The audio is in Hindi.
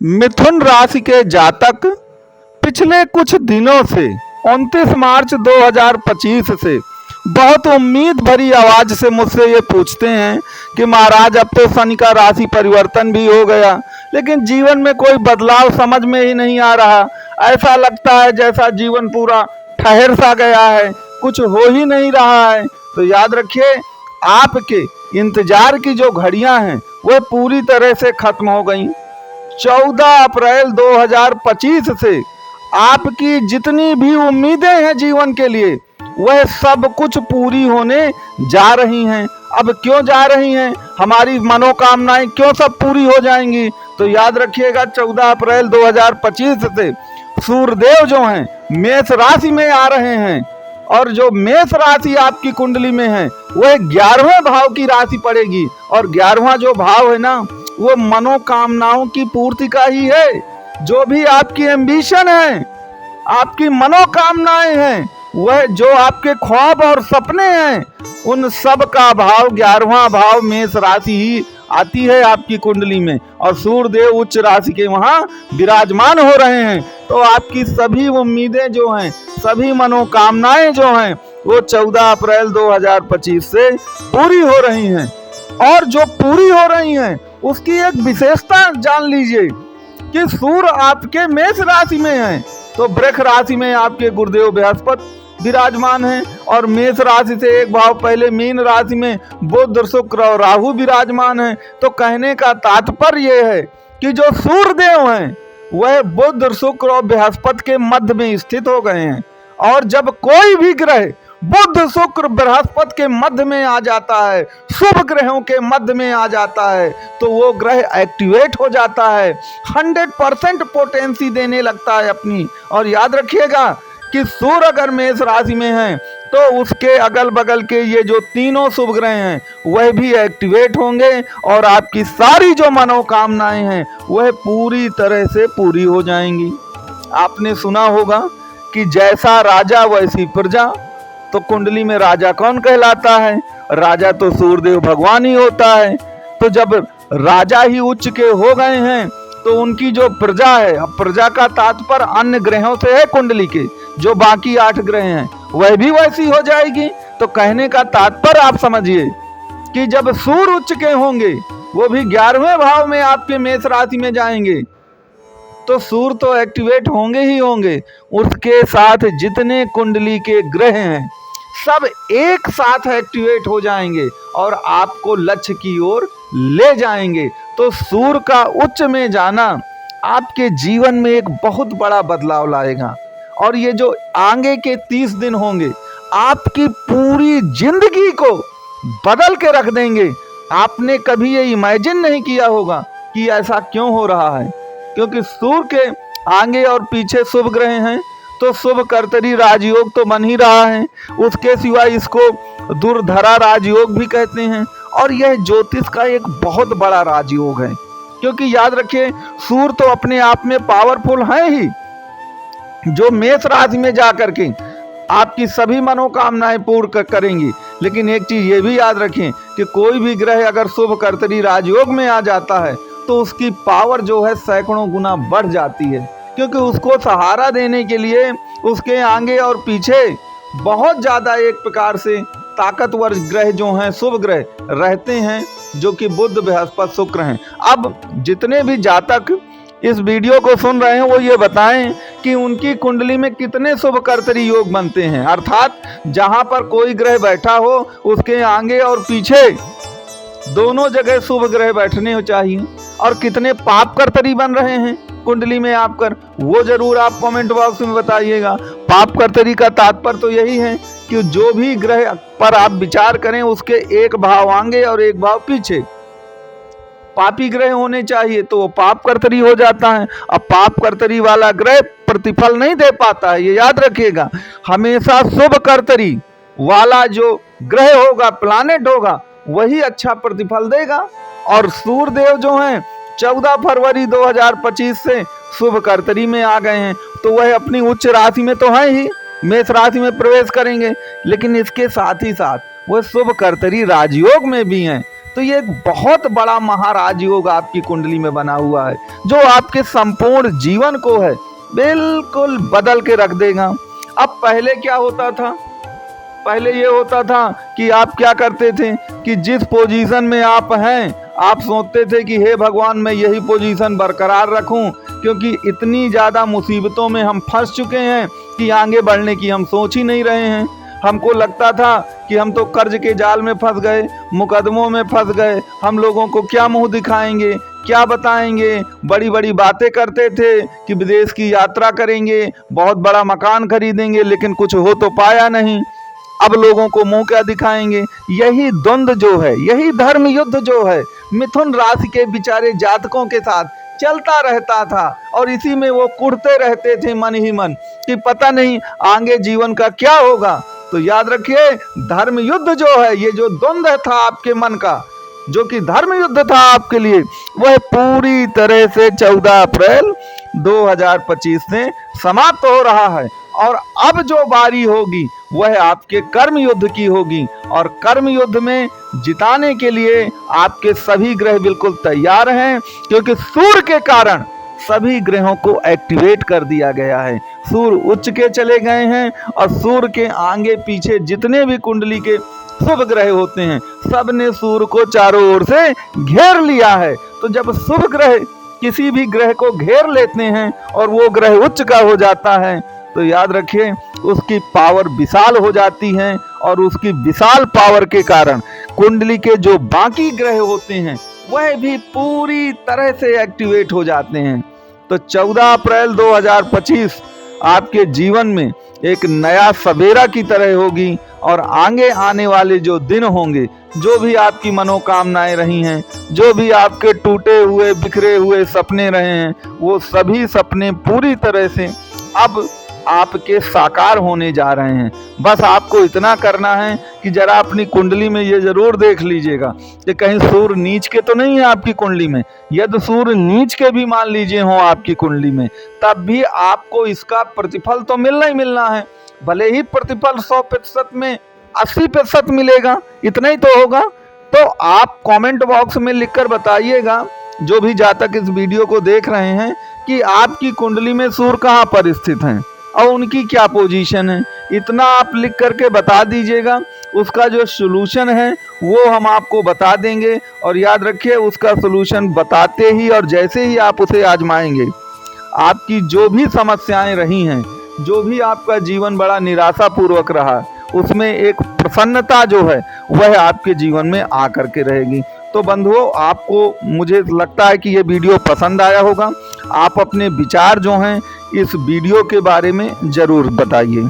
मिथुन राशि के जातक पिछले कुछ दिनों से 29 मार्च 2025 से बहुत उम्मीद भरी आवाज से मुझसे ये पूछते हैं कि महाराज अब तो शनि का राशि परिवर्तन भी हो गया, लेकिन जीवन में कोई बदलाव समझ में ही नहीं आ रहा। ऐसा लगता है जैसा जीवन पूरा ठहर सा गया है, कुछ हो ही नहीं रहा है। तो याद रखिए, आपके इंतजार की जो घड़ियां हैं वह पूरी तरह से खत्म हो गई। 14 अप्रैल 2025 से आपकी जितनी भी उम्मीदें हैं जीवन के लिए वह सब कुछ पूरी होने जा रही हैं। अब क्यों जा रही हैं, हमारी मनोकामनाएं क्यों सब पूरी हो जाएंगी? तो याद रखिएगा, 14 अप्रैल 2025 से सूर्यदेव जो हैं मेष राशि में आ रहे हैं, और जो मेष राशि आपकी कुंडली में है वह 11वें भाव की राशि पड़ेगी। और 11वां जो भाव है ना, वो मनोकामनाओं की पूर्ति का ही है। जो भी आपकी एम्बिशन है, आपकी मनोकामनाएं हैं, वह जो आपके ख्वाब और सपने हैं, उन सब का भाव 11वां भाव मेष राशि ही आती है आपकी कुंडली में। और सूर्यदेव उच्च राशि के वहां विराजमान हो रहे हैं। तो आपकी सभी उम्मीदें जो हैं, सभी मनोकामनाएं जो हैं, वो 14 अप्रैल 2025 से पूरी हो रही हैं। और जो पूरी हो रही हैं उसकी एक विशेषता जान लीजिए कि सूर्य आपके मेष राशि में है, तो वृष राशि में आपके गुरुदेव बृहस्पति विराजमान है, और मेष राशि से एक भाव पहले मीन राशि में बुध शुक्र और राहु विराजमान है। तो कहने का तात्पर्य यह है कि जो सूर्यदेव हैं वह बुध शुक्र और बृहस्पति के मध्य में स्थित हो गए हैं। और जब कोई भी ग्रह बुध शुक्र बृहस्पति के मध्य में आ जाता है, शुभ ग्रहों के मध्य में आ जाता है, तो वो ग्रह एक्टिवेट हो जाता है, 100% पोटेंसी देने लगता है अपनी। और याद रखिएगा कि सूर्य अगर मेष राशि में है तो उसके अगल बगल के ये जो तीनों शुभ ग्रह हैं वह भी एक्टिवेट होंगे, और आपकी सारी जो मनोकामनाएं हैं वह पूरी तरह से पूरी हो जाएंगी। आपने सुना होगा कि जैसा राजा वैसी प्रजा। तो कुंडली में राजा कौन कहलाता है? राजा तो सूर्यदेव भगवान ही होता है। तो जब राजा ही उच्च के हो गए हैं तो उनकी जो प्रजा है, अब प्रजा का तात्पर्य अन्य ग्रहों से है, कुंडली के जो बाकी 8 ग्रह हैं वह भी वैसी हो जाएगी। तो कहने का तात्पर्य आप समझिए कि जब सूर्य उच्च के होंगे, वो भी 11वें भाव में आपके मेष राशि में जाएंगे, तो सूर्य तो एक्टिवेट होंगे ही होंगे, उसके साथ जितने कुंडली के ग्रह हैं सब एक साथ एक्टिवेट हो जाएंगे और आपको लक्ष्य की ओर ले जाएंगे। तो सूर्य का उच्च में जाना आपके जीवन में एक बहुत बड़ा बदलाव लाएगा, और ये जो आगे के 30 दिन होंगे आपकी पूरी जिंदगी को बदल के रख देंगे। आपने कभी ये इमेजिन नहीं किया होगा कि ऐसा क्यों हो रहा है, क्योंकि सूर्य के आगे और पीछे शुभ ग्रह हैं, तो शुभ कर्तरी राजयोग तो बन ही रहा है। उसके सिवा इसको दुर्धरा राजयोग भी कहते हैं, और यह ज्योतिष का एक बहुत बड़ा राजयोग है। क्योंकि याद रखिए, सूर्य तो अपने आप में पावरफुल है ही, जो मेष राशि में जा करके आपकी सभी मनोकामनाएं पूर्ण करेंगी। लेकिन एक चीज ये भी याद रखें कि कोई भी ग्रह अगर शुभ कर्तरी राजयोग में आ जाता है तो उसकी पावर जो है सैकड़ों गुना बढ़ जाती है, क्योंकि उसको सहारा देने के लिए उसके आगे और पीछे बहुत ज्यादा एक प्रकार से ताकतवर ग्रह जो हैं, शुभ ग्रह रहते हैं, जो कि बुध बृहस्पति शुक्र हैं। अब जितने भी जातक इस वीडियो को सुन रहे हैं वो ये बताएं कि उनकी कुंडली में कितने शुभ कर्तरी योग बनते हैं, अर्थात जहां पर कोई ग्रह बैठा हो उसके आगे और पीछे दोनों जगह शुभ ग्रह बैठने चाहिए, और कितने पाप कर्तरी बन रहे हैं कुंडली में आपकर, वो जरूर आप कमेंट बॉक्स में बताइएगा। पाप कर्तरी का तात्पर्य तो यही है कि जो भी ग्रह पर आप विचार करें उसके एक भाव आगे और एक भाव पीछे पापी ग्रह होने चाहिए, तो वो पाप कर्तरी हो जाता है। अब पाप कर्तरी वाला ग्रह प्रतिफल नहीं दे पाता है, ये याद रखिएगा। हमेशा शुभ कर्तरी वाला जो ग्रह होगा, प्लानेट होगा, वही अच्छा प्रतिफल देगा। और सूर्यदेव जो हैं 14 फरवरी 2025 से शुभ कर्तरी में आ गए हैं, तो वह अपनी उच्च राशि में तो है ही, मेष राशि में प्रवेश करेंगे, लेकिन इसके साथ ही साथ वह शुभ कर्तरी राजयोग में भी हैं। तो ये एक बहुत बड़ा महाराज योग आपकी कुंडली में बना हुआ है, जो आपके संपूर्ण जीवन को है बिल्कुल बदल के रख देगा। अब पहले क्या होता था? पहले ये होता था कि आप क्या करते थे कि जिस पोजीशन में आप हैं, आप सोचते थे कि हे भगवान मैं यही पोजीशन बरकरार रखूं, क्योंकि इतनी ज़्यादा मुसीबतों में हम फंस चुके हैं कि आगे बढ़ने की हम सोच ही नहीं रहे हैं। हमको लगता था कि हम तो कर्ज के जाल में फंस गए, मुकदमों में फंस गए, हम लोगों को क्या मुंह दिखाएंगे, क्या बताएंगे। बड़ी बड़ी बातें करते थे कि विदेश की यात्रा करेंगे, बहुत बड़ा मकान खरीदेंगे, लेकिन कुछ हो तो पाया नहीं। अब लोगों को मुंह क्या दिखाएंगे। यही द्वंद्व जो है, यही धर्म युद्ध जो है मिथुन राशि के बेचारे जातकों के साथ चलता रहता था, और इसी में वो कुढ़ते रहते थे मन ही मन कि पता नहीं आगे जीवन का क्या होगा। तो याद रखिए, धर्म युद्ध जो है, ये जो द्वंद्व था आपके मन का, जो कि धर्म युद्ध था आपके लिए, वह पूरी तरह से 14 अप्रैल 2025 से समाप्त हो रहा है। और अब जो बारी होगी वह आपके कर्म युद्ध की होगी, और कर्म युद्ध में जिताने के लिए आपके सभी ग्रह बिल्कुल तैयार हैं, क्योंकि सूर्य के कारण सभी ग्रहों को एक्टिवेट कर दिया गया है। सूर्य उच्च के चले गए हैं, और सूर्य के आगे पीछे जितने भी कुंडली के शुभ ग्रह होते हैं, सब ने सूर्य को चारों ओर से घेर लिया है। तो जब शुभ ग्रह किसी भी ग्रह को घेर लेते हैं और वो ग्रह उच्च का हो जाता है, तो याद रखिए उसकी पावर विशाल हो जाती है, और उसकी विशाल पावर के कारण कुंडली के जो बाकी ग्रह होते हैं वह भी पूरी तरह से एक्टिवेट हो जाते हैं। तो 14 अप्रैल 2025 आपके जीवन में एक नया सवेरा की तरह होगी, और आगे आने वाले जो दिन होंगे, जो भी आपकी मनोकामनाएं रही हैं, जो भी आपके टूटे हुए बिखरे हुए सपने रहे हैं, वो सभी सपने पूरी तरह से अब आपके साकार होने जा रहे हैं। बस आपको इतना करना है कि जरा अपनी कुंडली में ये जरूर देख लीजिएगा कि कहीं सूर्य नीच के तो नहीं है आपकी कुंडली में। यदि सूर्य नीच के भी मान लीजिए हो आपकी कुंडली में, तब भी आपको इसका प्रतिफल तो मिलना ही मिलना है। भले ही प्रतिफल 100% में 80% मिलेगा, इतना ही तो होगा। तो आप कमेंट बॉक्स में लिखकर बताइएगा, जो भी जातक इस वीडियो को देख रहे हैं, कि आपकी कुंडली में सूर्य कहाँ पर स्थित हैं और उनकी क्या पोजीशन है। इतना आप लिख करके बता दीजिएगा, उसका जो सॉल्यूशन है वो हम आपको बता देंगे। और याद रखिए, उसका सॉल्यूशन बताते ही और जैसे ही आप उसे आजमाएंगे, आपकी जो भी समस्याएं रही हैं, जो भी आपका जीवन बड़ा निराशापूर्वक रहा, उसमें एक प्रसन्नता जो है वह आपके जीवन में आकर के रहेगी। तो बंधुओं, आपको मुझे लगता है कि ये वीडियो पसंद आया होगा। आप अपने विचार जो हैं इस वीडियो के बारे में ज़रूर बताइए।